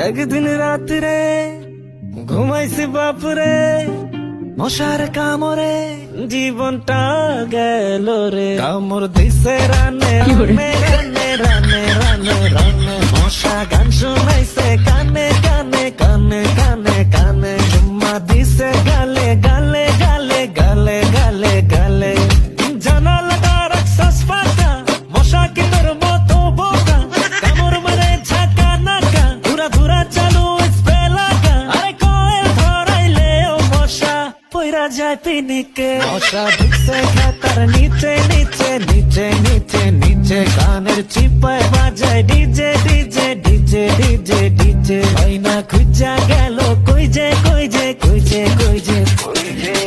একদিন রাত্রে ঘুমাইছি বাপরে, মশার কামড়ে জীবনটা গেল রে। কামড় দিছে রানে রানে রানে রানে রানে রানে, মশা গান শোনাইছে কানে কানে কানে কানে কানে, চুম্মা দিছে গালে গালে গালে গালে গালে গালে। জানালাটা রাখছাস ফাঁকা, মশা কি তোর মতো বোকা, কামড় মারে ঝাঁকা নাকা, ধুরা ধুরা চালু স্প্রে লাগা। আরে কয়েল ধরাইলেও মশা পইরা যায় পিনিকে। মশা ঢুকছে খাতার নিচে নিচে নিচে নিচে নিচে, কানের চিপায় বাজায় DJ DJ DJ DJ DJ. হয় না খুঁজা গেল কই যে কই যে কই যে কই যে কই যে।